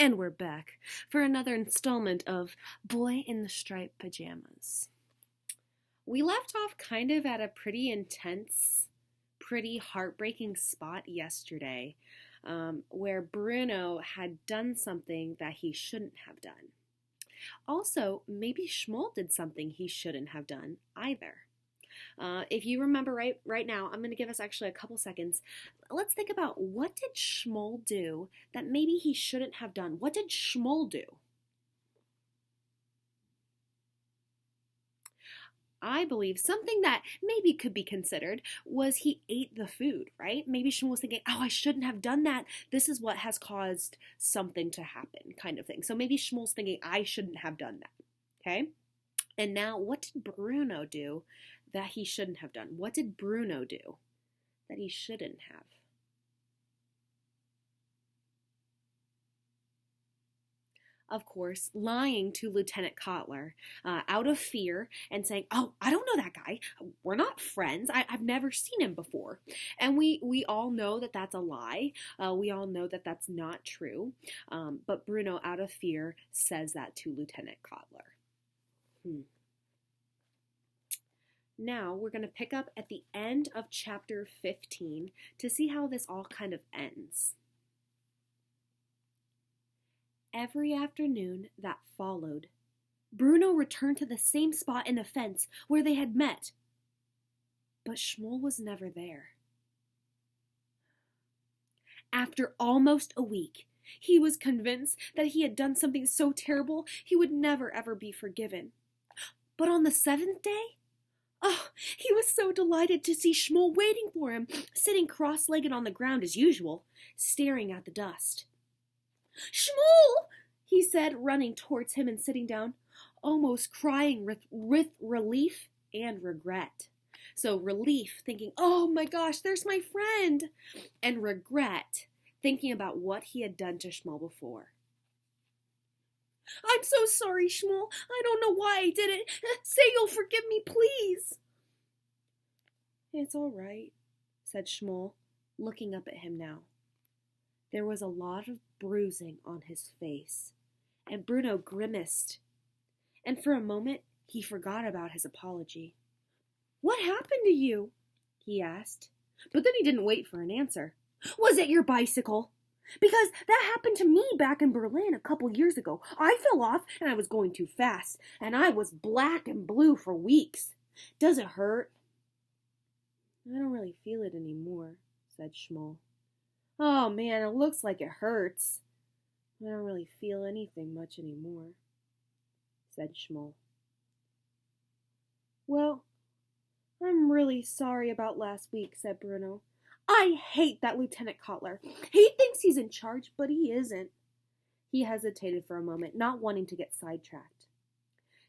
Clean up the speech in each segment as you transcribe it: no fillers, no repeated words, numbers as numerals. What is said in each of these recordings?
And we're back for another installment of Boy in the Striped Pajamas. We left off kind of at a pretty intense, pretty heartbreaking spot yesterday, where Bruno had done something that he shouldn't have done. Also, maybe Schmoll did something he shouldn't have done either. If you remember right now, I'm going to give us actually a couple seconds. Let's think about, what did Schmoll do that maybe he shouldn't have done? What did Schmoll do? I believe something that maybe could be considered was he ate the food, right? Maybe Schmoll was thinking, oh, I shouldn't have done that. This is what has caused something to happen, kind of thing. So maybe Schmoll's thinking, I shouldn't have done that, okay? And now, what did Bruno do that he shouldn't have done? What did Bruno do that he shouldn't have? Of course, lying to Lieutenant Kotler out of fear and saying, oh, I don't know that guy. We're not friends. I've never seen him before. And we all know that that's a lie. We all know that that's not true. But Bruno, out of fear, says that to Lieutenant Kotler. Now we're going to pick up at the end of chapter 15 to see how this all kind of ends. Every afternoon that followed, Bruno returned to the same spot in the fence where they had met. But Schmoll was never there. After almost a week, he was convinced that he had done something so terrible he would never ever be forgiven. But on the seventh day, he was so delighted to see Schmoll waiting for him, sitting cross-legged on the ground as usual, staring at the dust. Schmoll, he said, running towards him and sitting down, almost crying with relief and regret. So relief, thinking, oh my gosh, there's my friend, and regret, thinking about what he had done to Schmoll before. I'm so sorry, Schmoll. I don't know why I did it. Say you'll forgive me, please. It's all right, said Schmoll, looking up at him now. There was a lot of bruising on his face, and Bruno grimaced. And for a moment, he forgot about his apology. What happened to you? He asked. But then he didn't wait for an answer. Was it your bicycle? Because that happened to me back in Berlin a couple years ago. I fell off and I was going too fast, and I was black and blue for weeks. Does it hurt? I don't really feel it anymore, said Schmoll. Oh man, it looks like it hurts. I don't really feel anything much anymore, said Schmoll. Well, I'm really sorry about last week, said Bruno. I hate that Lieutenant Kotler. He thinks he's in charge, but he isn't. He hesitated for a moment, not wanting to get sidetracked.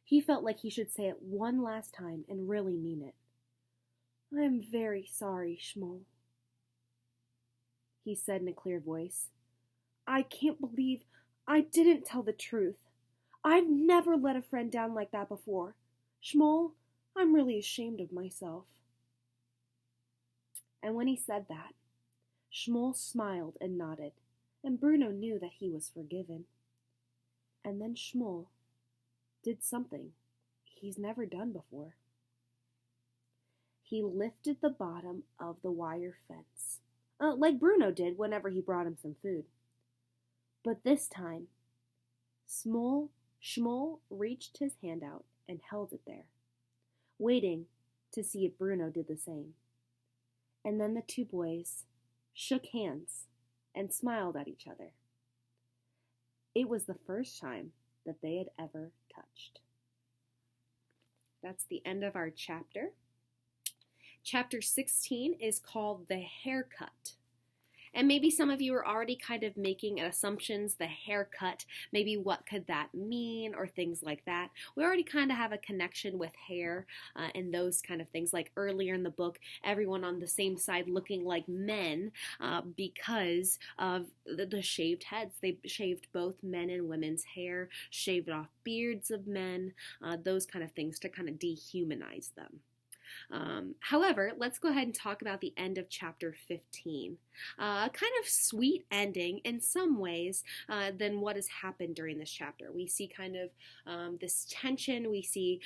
He felt like he should say it one last time and really mean it. I'm very sorry, Schmoll, he said in a clear voice. I can't believe I didn't tell the truth. I've never let a friend down like that before. Schmoll, I'm really ashamed of myself. And when he said that, Schmoll smiled and nodded, and Bruno knew that he was forgiven. And then Schmoll did something he's never done before. He lifted the bottom of the wire fence, like Bruno did whenever he brought him some food. But this time, Schmoll reached his hand out and held it there, waiting to see if Bruno did the same. And then the two boys shook hands and smiled at each other. It was the first time that they had ever touched. That's the end of our chapter. Chapter 16 is called The Haircut. And maybe some of you are already kind of making assumptions, the haircut, maybe what could that mean or things like that. We already kind of have a connection with hair and those kind of things. Like earlier in the book, everyone on the same side looking like men because of the shaved heads. They shaved both men and women's hair, shaved off beards of men, those kind of things to kind of dehumanize them. However, let's go ahead and talk about the end of chapter 15. Kind of sweet ending in some ways than what has happened during this chapter. We see kind of this tension, we see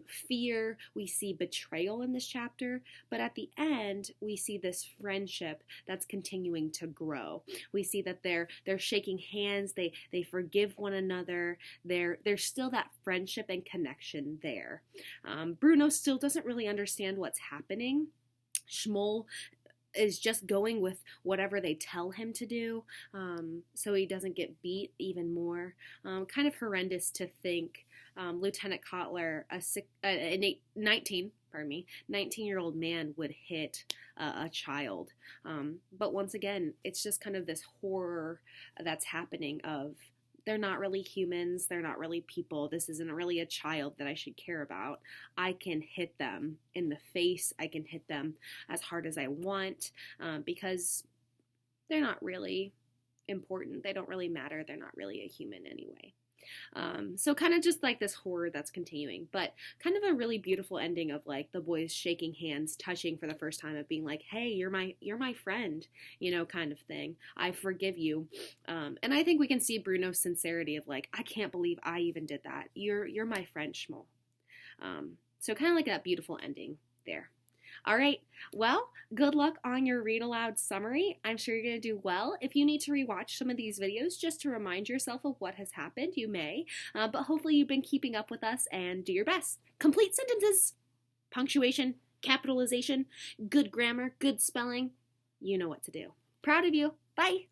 fear, we see betrayal in this chapter, but at the end, we see this friendship that's continuing to grow. We see that they're shaking hands, they forgive one another, there's still that friendship and connection there. Bruno still doesn't really understand what's happening. Shmuel is just going with whatever they tell him to do, so he doesn't get beat even more. Kind of horrendous to think Lieutenant Kotler, a 19-year-old man would hit a child. But once again, it's just kind of this horror that's happening of they're not really humans, they're not really people, this isn't really a child that I should care about. I can hit them in the face, I can hit them as hard as I want, because they're not really important, they don't really matter, they're not really a human anyway. So kind of just like this horror that's continuing, but kind of a really beautiful ending of like the boys shaking hands, touching for the first time, of being like, hey, you're my friend, kind of thing. I forgive you. And I think we can see Bruno's sincerity of like, I can't believe I even did that. You're my friend, Shmuel. So kind of like that beautiful ending there. All right, well, good luck on your read aloud summary. I'm sure you're going to do well. If you need to rewatch some of these videos just to remind yourself of what has happened, you may. But hopefully you've been keeping up with us and do your best. Complete sentences, punctuation, capitalization, good grammar, good spelling. You know what to do. Proud of you. Bye.